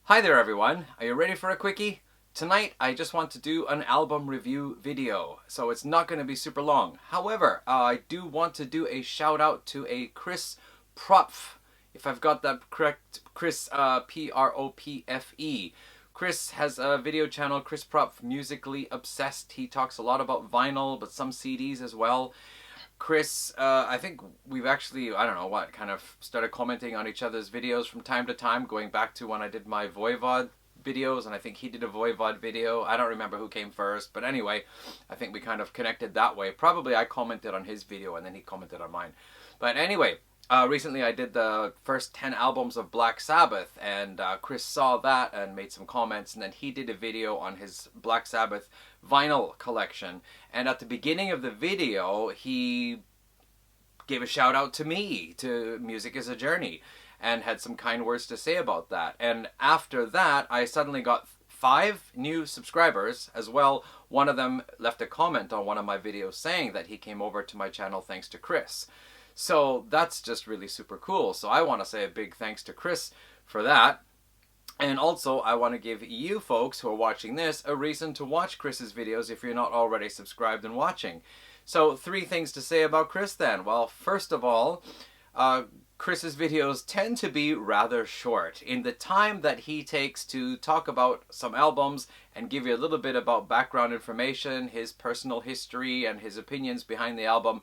Hi there everyone, are you ready for a quickie? Tonight I just want to do an album review video, so it's not going to be super long. However, I do want to do a shout out to a Chris Propfe, if I've got that correct, Chris P-R-O-P-F-E. Chris has a video channel, Chris Propfe Musically Obsessed. He talks a lot about vinyl, but some CDs as well. Chris, I think we've actually, I don't know what, kind of started commenting on each other's videos from time to time, going back to when I did my Voivod videos, and I think he did a Voivod video. I don't remember who came first, but anyway, I think we kind of connected that way. Probably I commented on his video and then he commented on mine. But anyway, recently I did the first 10 albums of Black Sabbath, and Chris saw that and made some comments, and then he did a video on his Black Sabbath vinyl collection. And at the beginning of the video, he gave a shout out to me, to Music is a Journey, and had some kind words to say about that. And after that, I suddenly got 5 new subscribers as well. One of them left a comment on one of my videos saying that he came over to my channel thanks to Chris. So that's just really super cool. So I want to say a big thanks to Chris for that. And also I want to give you folks who are watching this a reason to watch Chris's videos if you're not already subscribed and watching. So 3 things to say about Chris then. Well, first of all, Chris's videos tend to be rather short. In the time that he takes to talk about some albums and give you a little bit about background information, his personal history and his opinions behind the album,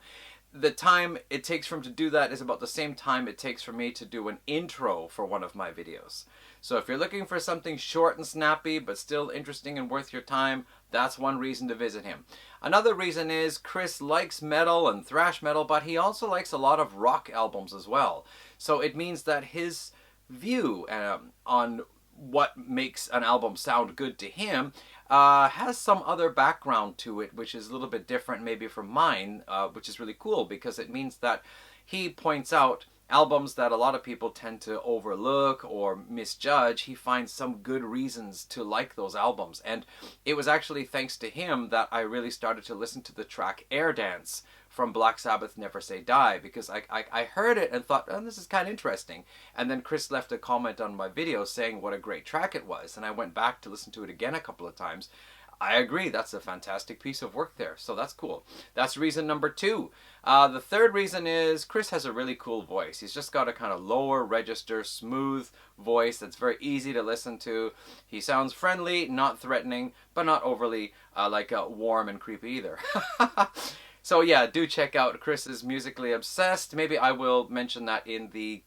the time it takes for him to do that is about the same time it takes for me to do an intro for one of my videos. So if you're looking for something short and snappy but still interesting and worth your time, that's one reason to visit him. Another reason is Chris likes metal and thrash metal, but he also likes a lot of rock albums as well. So it means that his view on what makes an album sound good to him has some other background to it, which is a little bit different maybe from mine, which is really cool because it means that he points out albums that a lot of people tend to overlook or misjudge. He finds some good reasons to like those albums. And it was actually thanks to him that I really started to listen to the track Air Dance from Black Sabbath Never Say Die, because I heard it and thought, oh, this is kind of interesting. And then Chris left a comment on my video saying what a great track it was. And I went back to listen to it again a couple of times. I agree, that's a fantastic piece of work there, so that's cool. That's reason number 2. The third reason is Chris has a really cool voice. He's just got a kind of lower register, smooth voice that's very easy to listen to. He sounds friendly, not threatening, but not overly warm and creepy either. So yeah, do check out Chris's Musically Obsessed. Maybe I will mention that in the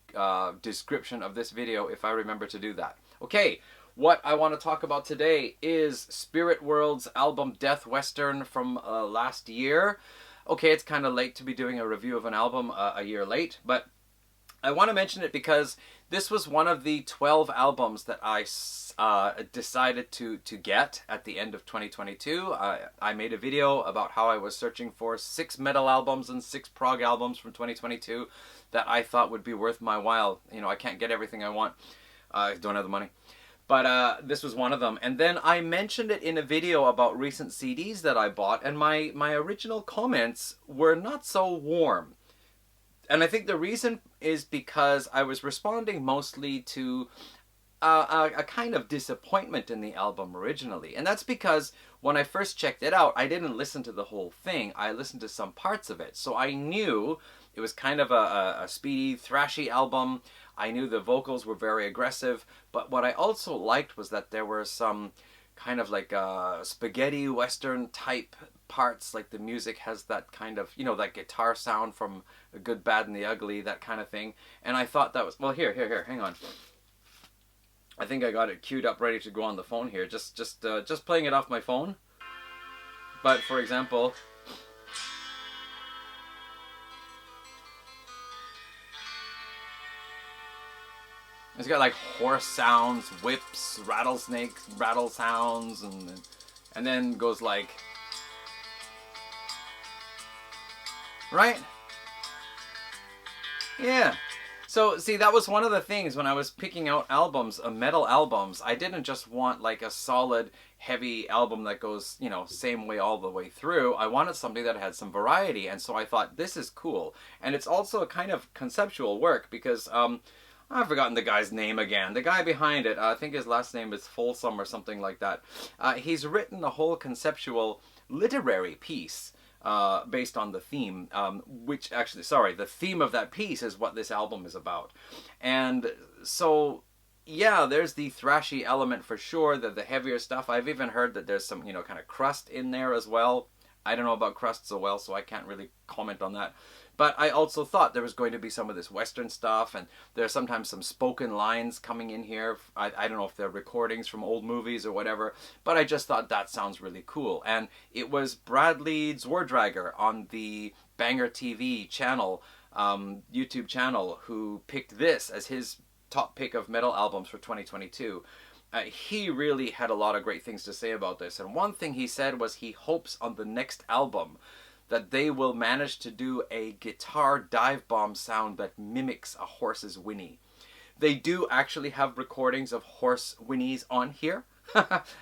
description of this video if I remember to do that. Okay. What I want to talk about today is SpiritWorld's album Deathwestern from last year. Okay, it's kind of late to be doing a review of an album a year late, but I want to mention it because this was one of the 12 albums that I decided to get at the end of 2022. I made a video about how I was searching for 6 metal albums and 6 prog albums from 2022 that I thought would be worth my while. You know, I can't get everything I want. I don't have the money. But this was one of them. And then I mentioned it in a video about recent CDs that I bought, and my original comments were not so warm. And I think the reason is because I was responding mostly to a kind of disappointment in the album originally. And that's because when I first checked it out, I didn't listen to the whole thing. I listened to some parts of it. So I knew it was kind of a speedy, thrashy album. I knew the vocals were very aggressive, but what I also liked was that there were some kind of like spaghetti western type parts, like the music has that kind of, you know, that guitar sound from The Good, Bad, and the Ugly, that kind of thing. And I thought that was, well, here, hang on. I think I got it queued up ready to go on the phone here, just playing it off my phone. But for example, it's got like horse sounds, whips, rattlesnakes, rattle sounds, and then goes like, right? Yeah. So see, that was one of the things when I was picking out albums, metal albums. I didn't just want like a solid, heavy album that goes, you know, same way all the way through. I wanted something that had some variety, and so I thought this is cool. And it's also a kind of conceptual work because I've forgotten the guy's name again. The guy behind it, I think his last name is Folsom or something like that. He's written a whole conceptual literary piece based on the theme, which actually, sorry, the theme of that piece is what this album is about. And so, yeah, there's the thrashy element for sure, the heavier stuff. I've even heard that there's some, kind of crust in there as well. I don't know about crust so well, so I can't really comment on that. But I also thought there was going to be some of this Western stuff, and there's sometimes some spoken lines coming in here. I don't know if they're recordings from old movies or whatever, but I just thought that sounds really cool. And it was Bradley Zwardrager on the Banger TV channel, YouTube channel, who picked this as his top pick of metal albums for 2022. He really had a lot of great things to say about this. And one thing he said was he hopes on the next album that they will manage to do a guitar dive bomb sound that mimics a horse's whinny. They do actually have recordings of horse whinnies on here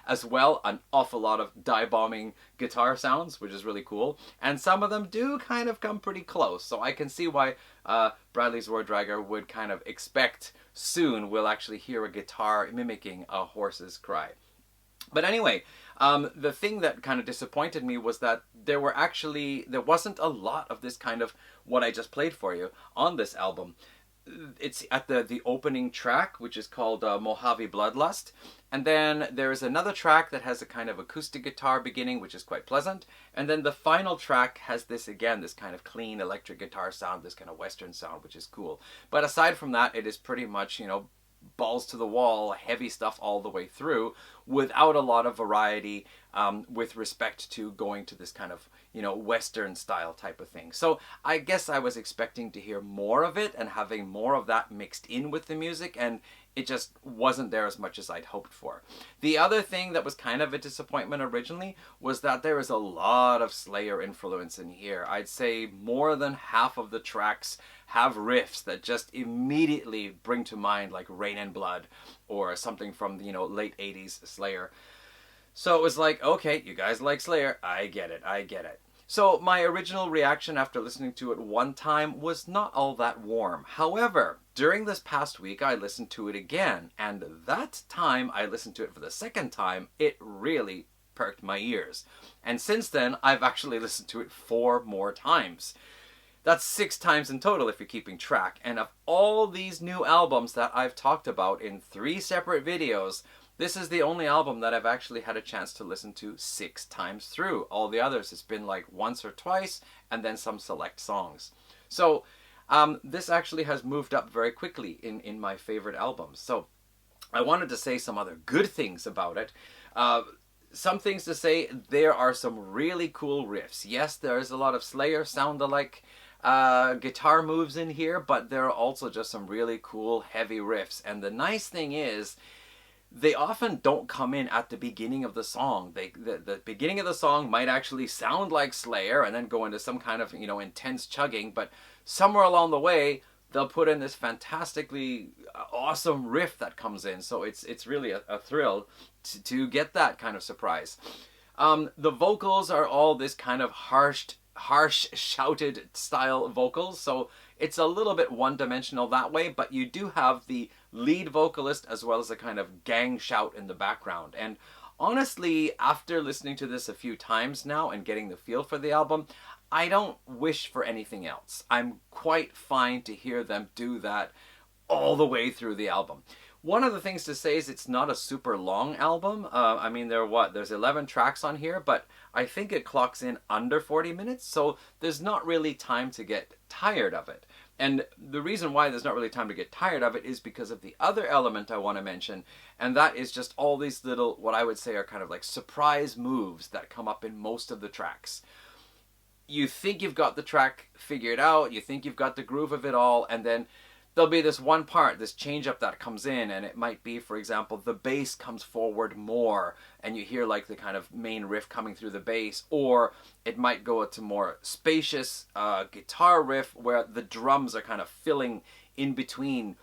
as well. An awful lot of dive bombing guitar sounds, which is really cool. And some of them do kind of come pretty close. So I can see why Bradley Zwardrager would kind of expect soon we'll actually hear a guitar mimicking a horse's cry. But anyway, the thing that kind of disappointed me was that there wasn't a lot of this kind of what I just played for you on this album. It's at the opening track, which is called Mojave Bloodlust. And then there's another track that has a kind of acoustic guitar beginning, which is quite pleasant. And then the final track has this kind of clean electric guitar sound, this kind of Western sound, which is cool. But aside from that, it is pretty much, balls to the wall, heavy stuff all the way through, without a lot of variety with respect to going to this kind of, Western style type of thing. So I guess I was expecting to hear more of it and having more of that mixed in with the music, and it just wasn't there as much as I'd hoped for. The other thing that was kind of a disappointment originally was that there is a lot of Slayer influence in here. I'd say more than half of the tracks have riffs that just immediately bring to mind like Rain and Blood or something from the late 80s Slayer. So it was like, okay, you guys like Slayer, I get it. So my original reaction after listening to it one time was not all that warm. However, during this past week I listened to it again, and that time I listened to it for the second time, it really perked my ears. And since then, I've actually listened to it 4 more times. That's 6 times in total if you're keeping track. And of all these new albums that I've talked about in 3 separate videos, this is the only album that I've actually had a chance to listen to 6 times through. All the others, it's been like once or twice, and then some select songs. So this actually has moved up very quickly in my favorite albums. So I wanted to say some other good things about it. Some things to say, there are some really cool riffs. Yes, there is a lot of Slayer sound-alike guitar moves in here, but there are also just some really cool heavy riffs. And the nice thing is, they often don't come in at the beginning of the song. The beginning of the song might actually sound like Slayer and then go into some kind of intense chugging, but somewhere along the way they'll put in this fantastically awesome riff that comes in. So it's really a thrill to get that kind of surprise. The vocals are all this kind of harsh shouted style vocals, so it's a little bit one-dimensional that way, but you do have the lead vocalist as well as a kind of gang shout in the background. And honestly, after listening to this a few times now and getting the feel for the album, I don't wish for anything else. I'm quite fine to hear them do that all the way through the album. One of the things to say is it's not a super long album. I mean, there's 11 tracks on here, but I think it clocks in under 40 minutes, so there's not really time to get tired of it. And the reason why there's not really time to get tired of it is because of the other element I want to mention, and that is just all these little, what I would say are kind of like surprise moves that come up in most of the tracks. You think you've got the track figured out, you think you've got the groove of it all, and then there'll be this one part, this change up that comes in, and it might be, for example, the bass comes forward more and you hear like the kind of main riff coming through the bass, or it might go to more spacious guitar riff where the drums are kind of filling in between,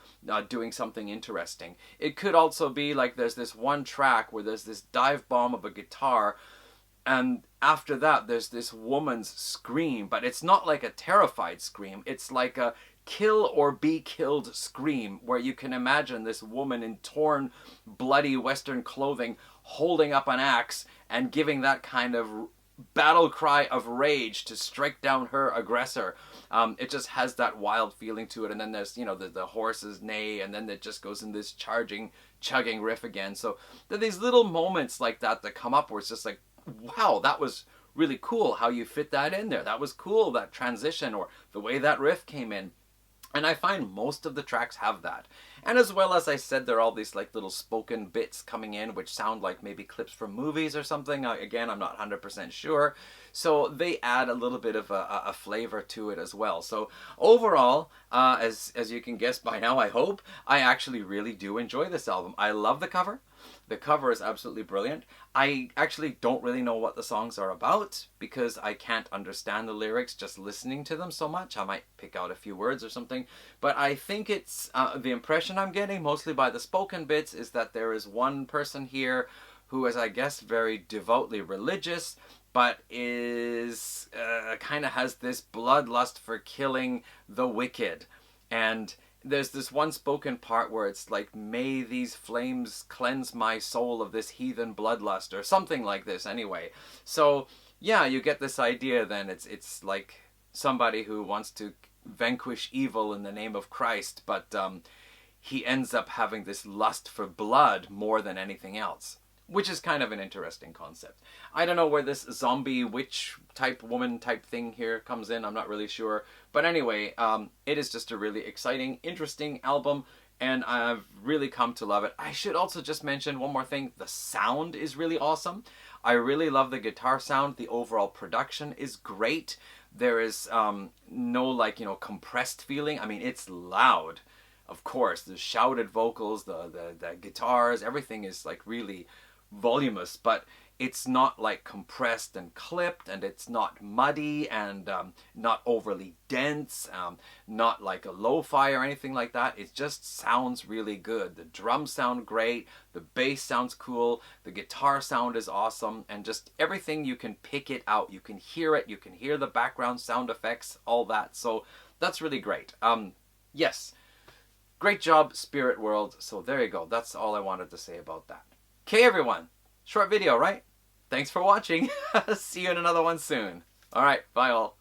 doing something interesting. It could also be like there's this one track where there's this dive bomb of a guitar, and after that there's this woman's scream, but it's not like a terrified scream, it's like a kill or be killed scream, where you can imagine this woman in torn, bloody Western clothing holding up an axe and giving that kind of battle cry of rage to strike down her aggressor. It just has that wild feeling to it, and then there's, you know, the horses neigh, and then it just goes in this charging, chugging riff again. So there are these little moments like that that come up where it's just like, wow, that was really cool how you fit that in there. That was cool, that transition, or the way that riff came in. And I find most of the tracks have that. And as well, as I said, there are all these like little spoken bits coming in which sound like maybe clips from movies or something. Again, I'm not 100% sure. So they add a little bit of a flavor to it as well. So overall, as you can guess by now, I hope, I actually really do enjoy this album. I love the cover. The cover is absolutely brilliant. I actually don't really know what the songs are about because I can't understand the lyrics just listening to them so much. I might pick out a few words or something. But I think it's, the impression I'm getting, mostly by the spoken bits, is that there is one person here who is, I guess, very devoutly religious, but is, kind of has this bloodlust for killing the wicked. And there's this one spoken part where it's like, may these flames cleanse my soul of this heathen bloodlust, or something like this anyway. So yeah, you get this idea then. It's like somebody who wants to vanquish evil in the name of Christ, but he ends up having this lust for blood more than anything else, which is kind of an interesting concept. I don't know where this zombie witch type woman type thing here comes in. I'm not really sure. But anyway, it is just a really exciting, interesting album, and I've really come to love it. I should also just mention one more thing. The sound is really awesome. I really love the guitar sound. The overall production is great. There is no, like, you know, compressed feeling. I mean, it's loud. Of course, the shouted vocals, the guitars, everything is like really voluminous, but it's not like compressed and clipped, and it's not muddy, and not overly dense, not like a lo-fi or anything like that. It just sounds really good. The drums sound great, the bass sounds cool, the guitar sound is awesome, and just everything, you can pick it out. You can hear it, you can hear the background sound effects, all that. So that's really great. Yes, great job, SpiritWorld. So there you go. That's all I wanted to say about that. Okay, everyone. Short video, right? Thanks for watching. See you in another one soon. All right, bye all.